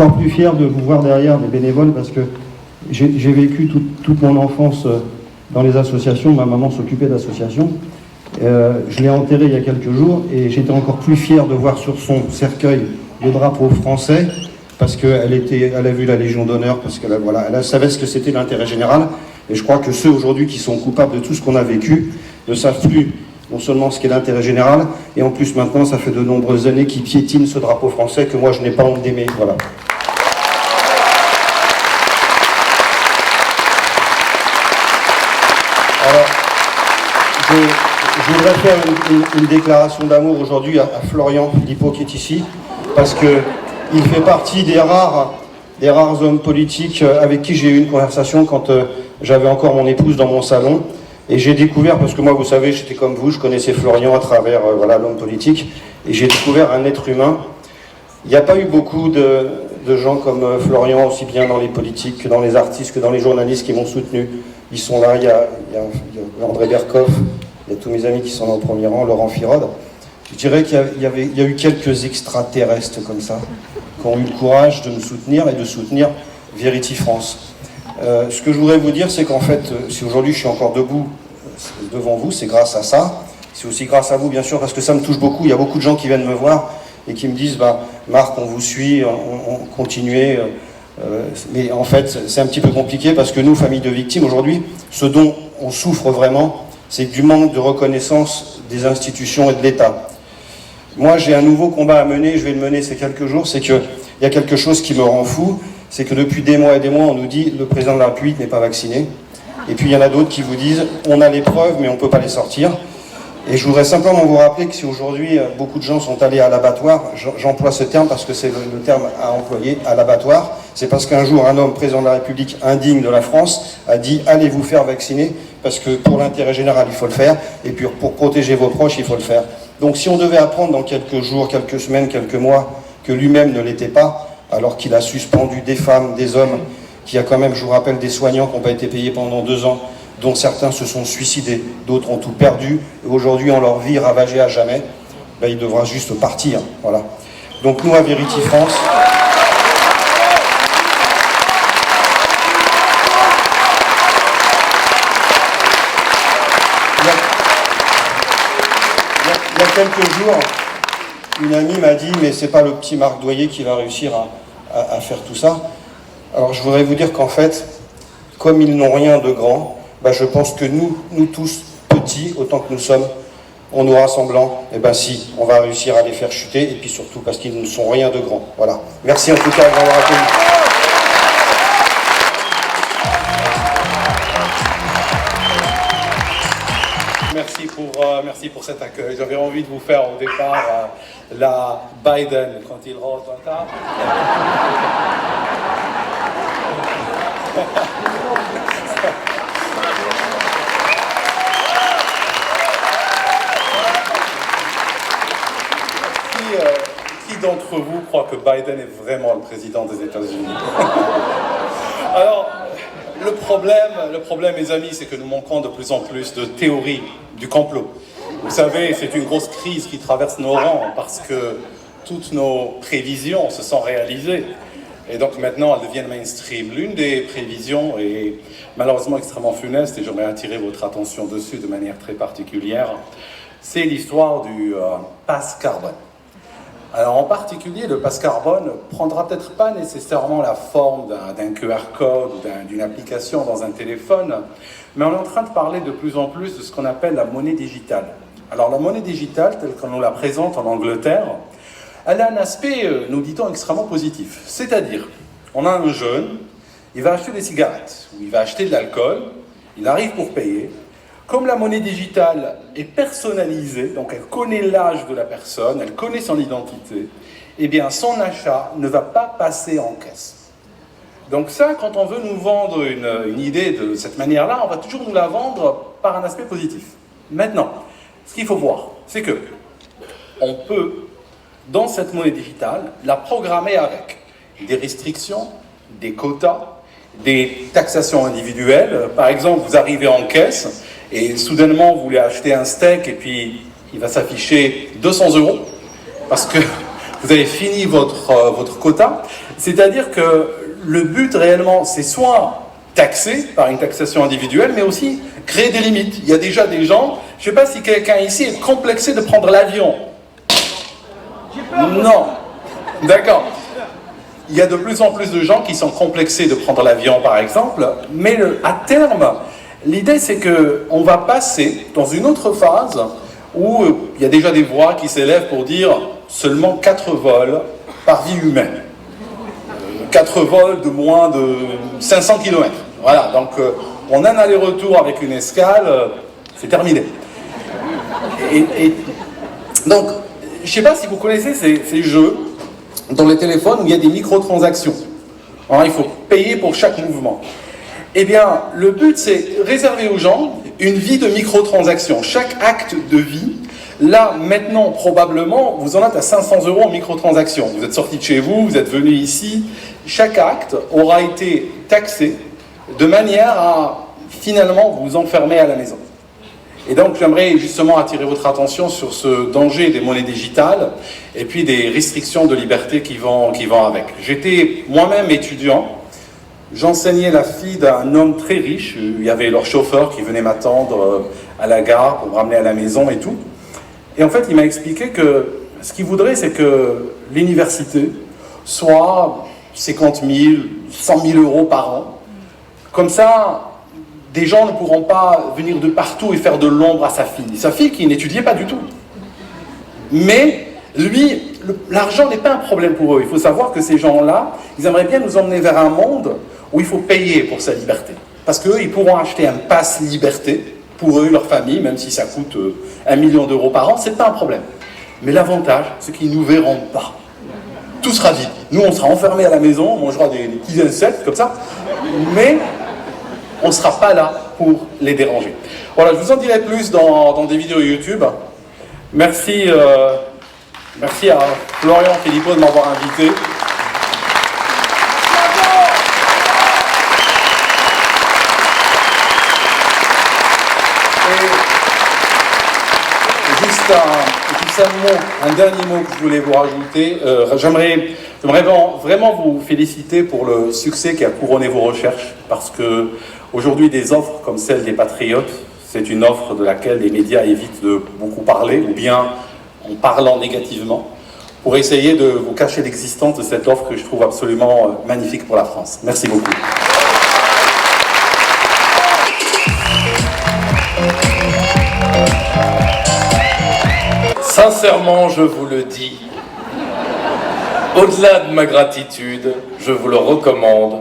encore plus fier de vous voir derrière des bénévoles parce que j'ai vécu toute mon enfance dans les associations. Ma maman s'occupait d'associations. Je l'ai enterrée il y a quelques jours et j'étais encore plus fier de voir sur son cercueil le drapeau français parce qu'elle a vu la Légion d'honneur, parce qu'elle elle savait ce que c'était l'intérêt général. Et je crois que ceux aujourd'hui qui sont coupables de tout ce qu'on a vécu ne savent plus non seulement ce qu'est l'intérêt général, et en plus maintenant ça fait de nombreuses années qu'ils piétinent ce drapeau français que moi je n'ai pas honte d'aimer. Voilà. Alors, je voudrais faire une déclaration d'amour aujourd'hui à Florian Philippot qui est ici, parce qu'il fait partie des rares hommes politiques avec qui j'ai eu une conversation quand j'avais encore mon épouse dans mon salon. Et j'ai découvert, parce que moi, vous savez, j'étais comme vous, je connaissais Florian à travers l'homme politique, et j'ai découvert un être humain. Il n'y a pas eu beaucoup de gens comme Florian, aussi bien dans les politiques que dans les artistes, que dans les journalistes qui m'ont soutenu. Ils sont là, il y a André Berkoff, il y a tous mes amis qui sont là au premier rang, Laurent Firode. Je dirais qu'il y a eu quelques extraterrestres comme ça, qui ont eu le courage de me soutenir et de soutenir Verity France. Ce que je voudrais vous dire, c'est qu'en fait, si aujourd'hui je suis encore debout devant vous, c'est grâce à ça. C'est aussi grâce à vous, bien sûr, parce que ça me touche beaucoup. Il y a beaucoup de gens qui viennent me voir et qui me disent Marc, on vous suit, on continuez. Mais en fait, c'est un petit peu compliqué parce que nous, famille de victimes, aujourd'hui, ce dont on souffre vraiment, c'est du manque de reconnaissance des institutions et de l'État. Moi, j'ai un nouveau combat à mener, je vais le mener ces quelques jours, c'est qu'il y a quelque chose qui me rend fou. C'est que depuis des mois et des mois, on nous dit le président de la République n'est pas vacciné. Et puis il y en a d'autres qui vous disent on a les preuves mais on ne peut pas les sortir. Et je voudrais simplement vous rappeler que si aujourd'hui beaucoup de gens sont allés à l'abattoir, j'emploie ce terme parce que c'est le terme à employer, à l'abattoir, c'est parce qu'un jour un homme président de la République indigne de la France a dit allez vous faire vacciner parce que pour l'intérêt général il faut le faire et puis pour protéger vos proches il faut le faire. Donc si on devait apprendre dans quelques jours, quelques semaines, quelques mois que lui-même ne l'était pas, alors qu'il a suspendu des femmes, des hommes, qu'il y a quand même, je vous rappelle, des soignants qui n'ont pas été payés pendant 2 ans, dont certains se sont suicidés, d'autres ont tout perdu, et aujourd'hui ont leur vie ravagée à jamais, il devra juste partir. Voilà. Donc nous, à Verity France, il y a quelques jours, une amie m'a dit « mais c'est pas le petit Marc Doyer qui va réussir à faire tout ça ». Alors je voudrais vous dire qu'en fait, comme ils n'ont rien de grand, je pense que nous tous, petits, autant que nous sommes, en nous rassemblant, si, on va réussir à les faire chuter, et puis surtout parce qu'ils ne sont rien de grand. Voilà. Merci en tout cas de m'avoir accueilli. Merci pour cet accueil. J'avais envie de vous faire au départ la Biden quand il rentre dans la table. Qui d'entre vous croit que Biden est vraiment le président des États-Unis? Alors, le problème, mes amis, c'est que nous manquons de plus en plus de théories du complot. Vous savez, c'est une grosse crise qui traverse nos rangs parce que toutes nos prévisions se sont réalisées. Et donc maintenant, elles deviennent mainstream. L'une des prévisions est malheureusement extrêmement funeste et j'aimerais attirer votre attention dessus de manière très particulière. C'est l'histoire du pass carbone. Alors en particulier, le pass carbone ne prendra peut-être pas nécessairement la forme d'un QR code ou d'une application dans un téléphone, mais on est en train de parler de plus en plus de ce qu'on appelle la monnaie digitale. Alors la monnaie digitale, telle qu'on nous la présente en Angleterre, elle a un aspect, nous dit-on, extrêmement positif. C'est-à-dire, on a un jeune, il va acheter des cigarettes, ou il va acheter de l'alcool, il arrive pour payer. Comme la monnaie digitale est personnalisée, donc elle connaît l'âge de la personne, elle connaît son identité, eh bien son achat ne va pas passer en caisse. Donc ça, quand on veut nous vendre une idée de cette manière-là, on va toujours nous la vendre par un aspect positif. Maintenant, ce qu'il faut voir, c'est que on peut, dans cette monnaie digitale, la programmer avec des restrictions, des quotas, des taxations individuelles. Par exemple, vous arrivez en caisse et soudainement vous voulez acheter un steak et puis il va s'afficher 200 € parce que vous avez fini votre quota. C'est-à-dire que le but réellement, c'est soit taxer par une taxation individuelle, mais aussi créer des limites. Il y a déjà des gens, je ne sais pas si quelqu'un ici est complexé de prendre l'avion. Non. D'accord. Il y a de plus en plus de gens qui sont complexés de prendre l'avion, par exemple, mais à terme, l'idée c'est qu'on va passer dans une autre phase où il y a déjà des voix qui s'élèvent pour dire seulement 4 vols par vie humaine. 4 vols de moins de 500 km. Voilà, donc on a un aller-retour avec une escale, c'est terminé. Et donc, je ne sais pas si vous connaissez ces jeux dans les téléphones où il y a des microtransactions. Alors, il faut payer pour chaque mouvement. Eh bien, le but, c'est réserver aux gens une vie de microtransactions. Chaque acte de vie, là, maintenant, probablement, vous en êtes à 500 € en microtransactions. Vous êtes sorti de chez vous, vous êtes venu ici. Chaque acte aura été taxé de manière à, finalement, vous enfermer à la maison. Et donc, j'aimerais justement attirer votre attention sur ce danger des monnaies digitales et puis des restrictions de liberté qui vont avec. J'étais moi-même étudiant. J'enseignais la fille d'un homme très riche. Il y avait leur chauffeur qui venait m'attendre à la gare pour me ramener à la maison et tout. Et en fait, il m'a expliqué que ce qu'il voudrait, c'est que l'université soit 50 000, 100 000 € par an. Comme ça, des gens ne pourront pas venir de partout et faire de l'ombre à sa fille. Sa fille qui n'étudiait pas du tout. Mais lui, l'argent n'est pas un problème pour eux. Il faut savoir que ces gens-là, ils aimeraient bien nous emmener vers un monde où il faut payer pour sa liberté. Parce qu'eux, ils pourront acheter un pass liberté pour eux, leur famille, même si ça coûte 1 million € par an, c'est pas un problème. Mais l'avantage, c'est qu'ils ne nous verront pas. Tout sera vide. Nous, on sera enfermés à la maison, on mangera des petits insectes comme ça, mais on ne sera pas là pour les déranger. Voilà, je vous en dirai plus dans des vidéos YouTube. Merci, merci à Florian Philippot de m'avoir invité. Juste un dernier mot que je voulais vous rajouter. J'aimerais vraiment vous féliciter pour le succès qui a couronné vos recherches, parce que aujourd'hui, des offres comme celle des Patriotes, c'est une offre de laquelle les médias évitent de beaucoup parler, ou bien en parlant négativement, pour essayer de vous cacher l'existence de cette offre que je trouve absolument magnifique pour la France. Merci beaucoup. Sincèrement, je vous le dis, au-delà de ma gratitude, je vous le recommande.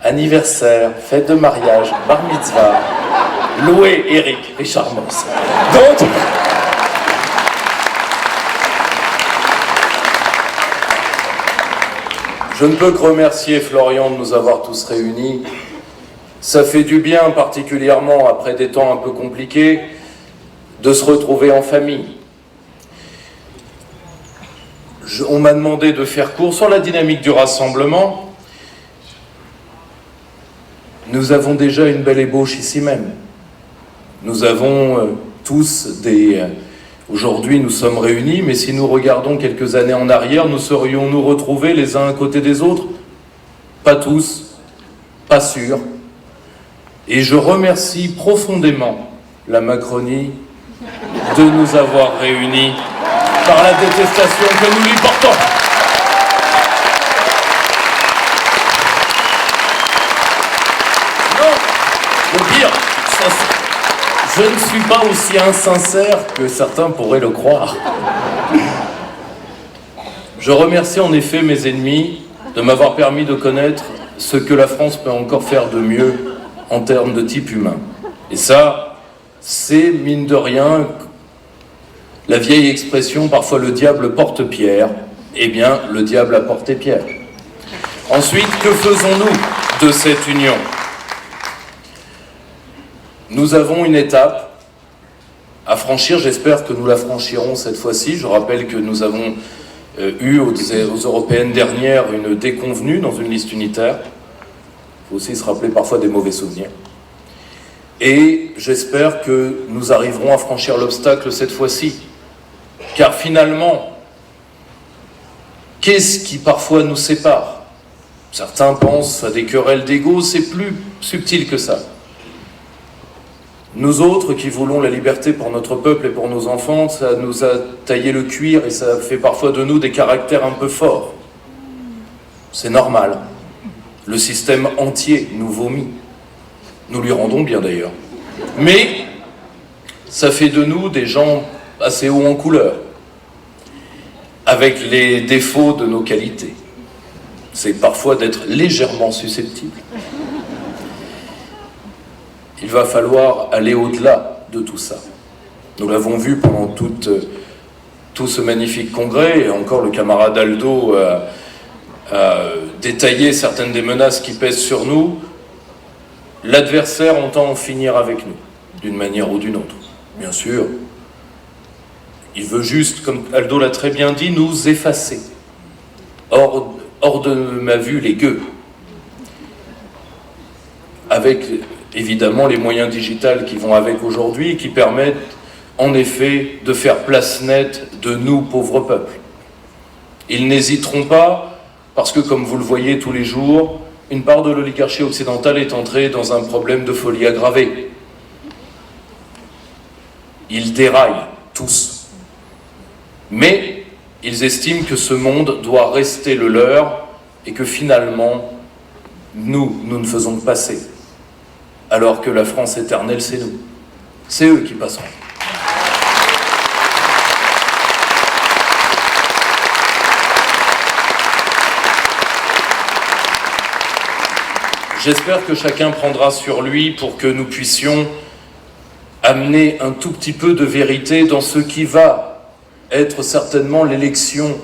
Anniversaire, fête de mariage, bar mitzvah, louez Eric Richard Moss. Donc, je ne peux que remercier Florian de nous avoir tous réunis. Ça fait du bien, particulièrement après des temps un peu compliqués, de se retrouver en famille. On m'a demandé de faire court sur la dynamique du rassemblement. Nous avons déjà une belle ébauche ici même. Nous avons tous des... Aujourd'hui, nous sommes réunis, mais si nous regardons quelques années en arrière, nous serions-nous retrouvés les uns à côté des autres? Pas tous, pas sûr. Et je remercie profondément la Macronie de nous avoir réunis par la détestation que nous lui portons. Non, le pire, je ne suis pas aussi insincère que certains pourraient le croire. Je remercie en effet mes ennemis de m'avoir permis de connaître ce que la France peut encore faire de mieux en termes de type humain. Et ça, c'est mine de rien la vieille expression, parfois le diable porte pierre. Eh bien, le diable a porté pierre. Ensuite, que faisons-nous de cette union? Nous avons une étape à franchir, j'espère que nous la franchirons cette fois-ci. Je rappelle que nous avons eu aux européennes dernières une déconvenue dans une liste unitaire. Il faut aussi se rappeler parfois des mauvais souvenirs. Et j'espère que nous arriverons à franchir l'obstacle cette fois-ci. Car finalement, Qu'est-ce qui parfois nous sépare? Certains pensent à des querelles d'ego, c'est plus subtil que ça. Nous autres qui voulons la liberté pour notre peuple et pour nos enfants, ça nous a taillé le cuir et ça fait parfois de nous des caractères un peu forts. C'est normal. Le système entier nous vomit. Nous lui rendons bien d'ailleurs. Mais ça fait de nous des gens assez hauts en couleur, avec les défauts de nos qualités. C'est parfois d'être légèrement susceptible. Il va falloir aller au-delà de tout ça. Nous l'avons vu pendant tout ce magnifique congrès, et encore le camarade Aldo a détaillé certaines des menaces qui pèsent sur nous. L'adversaire entend en finir avec nous, d'une manière ou d'une autre. Bien sûr, il veut juste, comme Aldo l'a très bien dit, nous effacer. Hors de ma vue, les gueux. Avec évidemment les moyens digitaux qui vont avec aujourd'hui et qui permettent en effet de faire place nette de nous, pauvres peuples. Ils n'hésiteront pas, parce que comme vous le voyez tous les jours, une part de l'oligarchie occidentale est entrée dans un problème de folie aggravée. Ils déraillent, tous. Mais ils estiment que ce monde doit rester le leur et que finalement, nous ne faisons que passer. Alors que la France éternelle, c'est nous. C'est eux qui passeront. J'espère que chacun prendra sur lui pour que nous puissions amener un tout petit peu de vérité dans ce qui va être certainement l'élection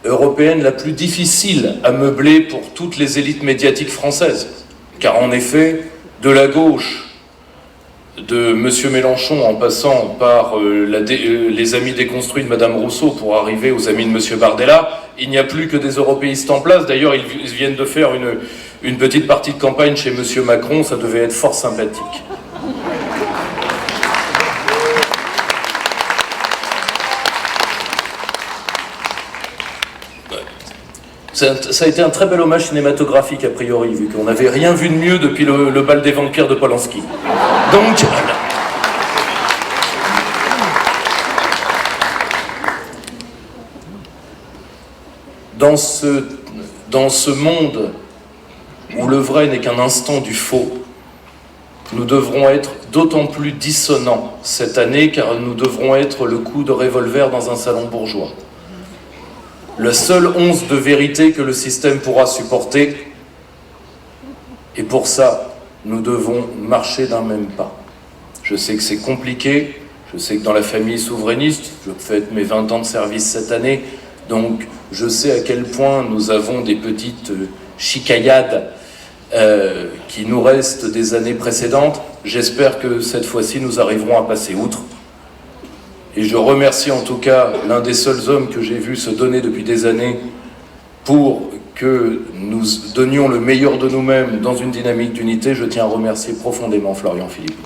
européenne la plus difficile à meubler pour toutes les élites médiatiques françaises. Car en effet, de la gauche, de M. Mélenchon, en passant par les amis déconstruits de Mme Rousseau pour arriver aux amis de M. Bardella, il n'y a plus que des européistes en place. D'ailleurs, ils viennent de faire une petite partie de campagne chez M. Macron, ça devait être fort sympathique. Ça a été un très bel hommage cinématographique, a priori, vu qu'on n'avait rien vu de mieux depuis le bal des vampires de Polanski. Donc, dans ce monde où le vrai n'est qu'un instant du faux, nous devrons être d'autant plus dissonants cette année, car nous devrons être le coup de revolver dans un salon bourgeois. La seule once de vérité que le système pourra supporter, et pour ça, nous devons marcher d'un même pas. Je sais que c'est compliqué, je sais que dans la famille souverainiste, je fête mes 20 ans de service cette année, donc je sais à quel point nous avons des petites chicaillades qui nous restent des années précédentes. J'espère que cette fois-ci, nous arriverons à passer outre. Et je remercie en tout cas l'un des seuls hommes que j'ai vu se donner depuis des années pour que nous donnions le meilleur de nous-mêmes dans une dynamique d'unité. Je tiens à remercier profondément Florian Philippot.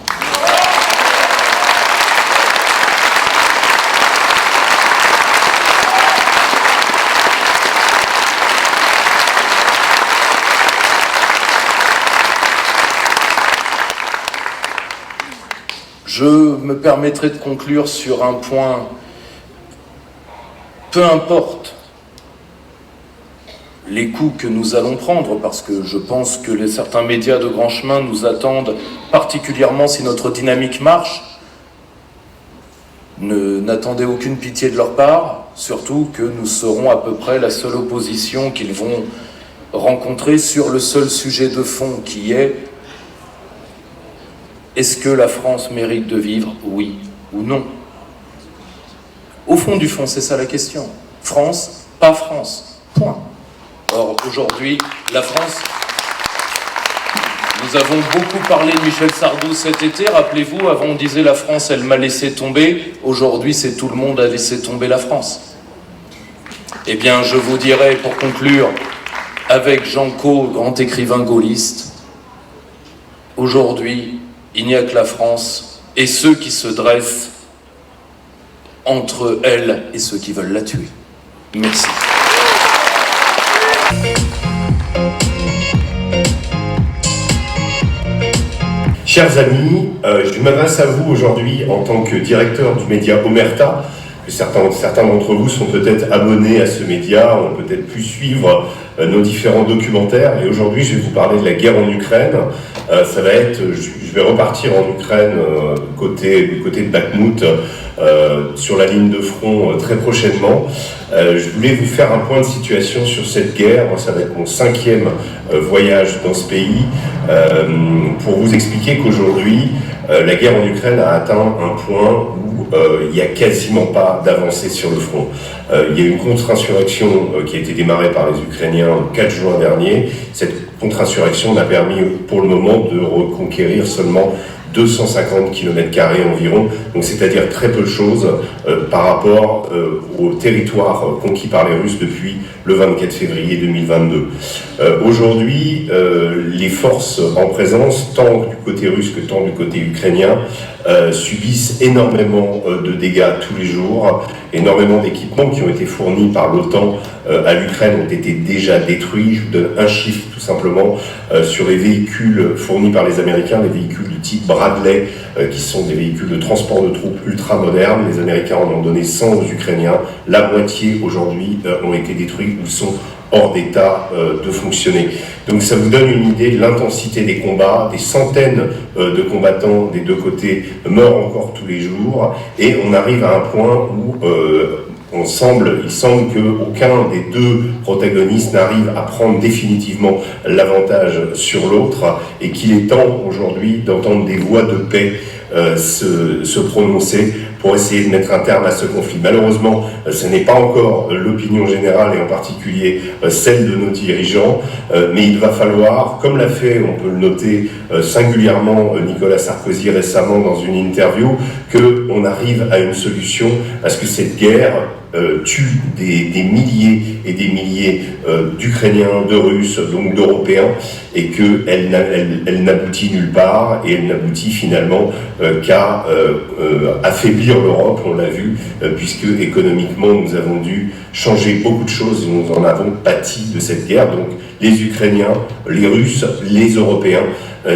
Je me permettrai de conclure sur un point. Peu importe les coups que nous allons prendre, parce que je pense que certains médias de grand chemin nous attendent, particulièrement si notre dynamique marche. N'attendez aucune pitié de leur part, surtout que nous serons à peu près la seule opposition qu'ils vont rencontrer sur le seul sujet de fond qui est: est-ce que la France mérite de vivre, oui ou non? Au fond du fond, c'est ça la question. France, pas France. Point. Or, aujourd'hui, la France... Nous avons beaucoup parlé de Michel Sardou cet été. Rappelez-vous, avant on disait la France, elle m'a laissé tomber. Aujourd'hui, c'est tout le monde a laissé tomber la France. Eh bien, je vous dirai, pour conclure, avec Jean Cau, grand écrivain gaulliste, aujourd'hui, il n'y a que la France et ceux qui se dressent entre elle et ceux qui veulent la tuer. Merci. Chers amis, je m'adresse à vous aujourd'hui en tant que directeur du média Omerta. Certains d'entre vous sont peut-être abonnés à ce média, ont peut-être pu suivre nos différents documentaires. Et aujourd'hui, je vais vous parler de la guerre en Ukraine. Je vais repartir en Ukraine du côté de Bakhmout, sur la ligne de front très prochainement. Je voulais vous faire un point de situation sur cette guerre. Ça va être mon 5e voyage dans ce pays, pour vous expliquer qu'aujourd'hui, la guerre en Ukraine a atteint un point où il n'y a quasiment pas d'avancée sur le front. Il y a une contre-insurrection qui a été démarrée par les Ukrainiens le 4 juin dernier. Cette contre-insurrection n'a permis pour le moment de reconquérir seulement 250 km² environ, donc c'est-à-dire très peu de choses par rapport au territoire conquis par les Russes depuis le 24 février 2022. Aujourd'hui, les forces en présence, tant du côté russe que tant du côté ukrainien, subissent énormément de dégâts tous les jours. Énormément d'équipements qui ont été fournis par l'OTAN à l'Ukraine ont été déjà détruits. Je vous donne un chiffre tout simplement sur les véhicules fournis par les Américains, les véhicules du type Bradley, qui sont des véhicules de transport de troupes ultra modernes. Les Américains en ont donné 100 aux Ukrainiens. La moitié aujourd'hui ont été détruits ou sont hors d'état de fonctionner. Donc ça vous donne une idée de l'intensité des combats, des centaines de combattants des deux côtés meurent encore tous les jours, et on arrive à un point où il semble qu'aucun des deux protagonistes n'arrive à prendre définitivement l'avantage sur l'autre, et qu'il est temps aujourd'hui d'entendre des voix de paix se prononcer pour essayer de mettre un terme à ce conflit. Malheureusement, ce n'est pas encore l'opinion générale, et en particulier celle de nos dirigeants, mais il va falloir, comme l'a fait, on peut le noter singulièrement, Nicolas Sarkozy récemment dans une interview, qu'on arrive à une solution à ce que cette guerre tue des milliers et des milliers d'Ukrainiens, de Russes, donc d'Européens, et qu'elle n'aboutit nulle part, et elle n'aboutit finalement qu'à affaiblir l'Europe, on l'a vu, puisque économiquement nous avons dû changer beaucoup de choses, et nous en avons pâti de cette guerre. Donc les Ukrainiens, les Russes, les Européens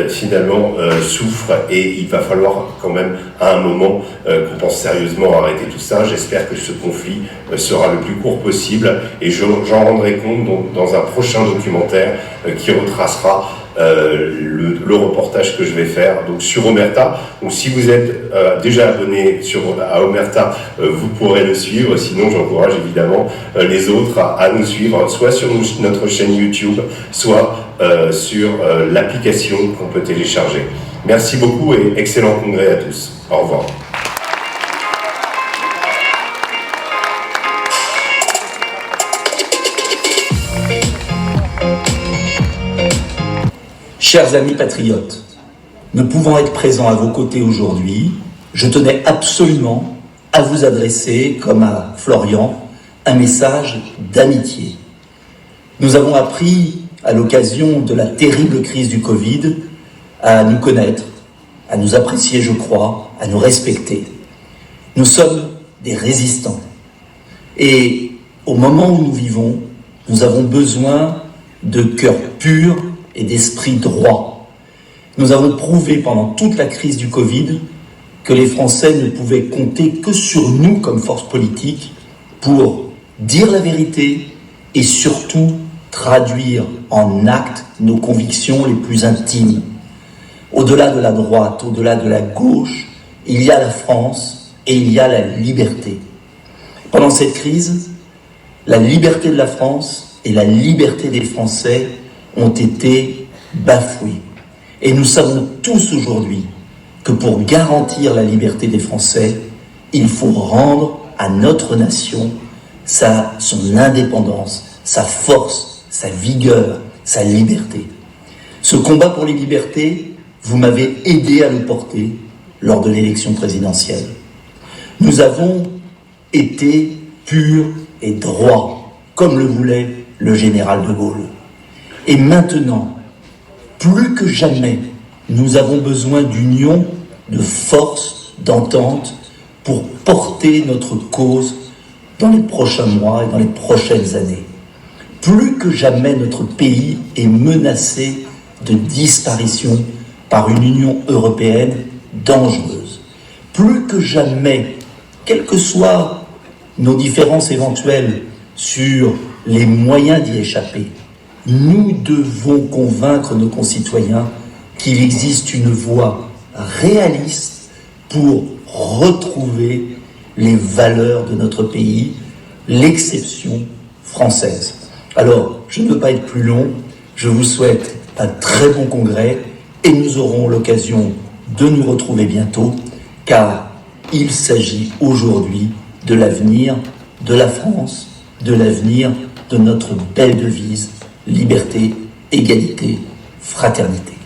finalement souffrent, et il va falloir quand même à un moment qu'on pense sérieusement à arrêter tout ça. J'espère que ce conflit sera le plus court possible, et j'en rendrai compte dans un prochain documentaire qui retracera le reportage que je vais faire donc sur Omerta. Donc si vous êtes déjà abonné à Omerta, vous pourrez le suivre. Sinon, j'encourage évidemment les autres à nous suivre, soit sur notre chaîne YouTube, soit sur l'application qu'on peut télécharger. Merci beaucoup et excellent congrès à tous. Au revoir. Chers amis patriotes, ne pouvant être présent à vos côtés aujourd'hui, je tenais absolument à vous adresser, comme à Florian, un message d'amitié. Nous avons appris, à l'occasion de la terrible crise du Covid, à nous connaître, à nous apprécier, je crois, à nous respecter. Nous sommes des résistants. Et au moment où nous vivons, nous avons besoin de cœurs purs et d'esprit droit. Nous avons prouvé pendant toute la crise du Covid que les Français ne pouvaient compter que sur nous comme force politique pour dire la vérité et surtout traduire en actes nos convictions les plus intimes. Au-delà de la droite, au-delà de la gauche, il y a la France et il y a la liberté. Pendant cette crise, la liberté de la France et la liberté des Français ont été bafoués. Et nous savons tous aujourd'hui que pour garantir la liberté des Français, il faut rendre à notre nation son indépendance, sa force, sa vigueur, sa liberté. Ce combat pour les libertés, vous m'avez aidé à le porter lors de l'élection présidentielle. Nous avons été purs et droits, comme le voulait le général de Gaulle. Et maintenant, plus que jamais, nous avons besoin d'union, de force, d'entente pour porter notre cause dans les prochains mois et dans les prochaines années. Plus que jamais, notre pays est menacé de disparition par une Union européenne dangereuse. Plus que jamais, quelles que soient nos différences éventuelles sur les moyens d'y échapper, nous devons convaincre nos concitoyens qu'il existe une voie réaliste pour retrouver les valeurs de notre pays, l'exception française. Alors, je ne veux pas être plus long, je vous souhaite un très bon congrès et nous aurons l'occasion de nous retrouver bientôt, car il s'agit aujourd'hui de l'avenir de la France, de l'avenir de notre belle devise, liberté, égalité, fraternité.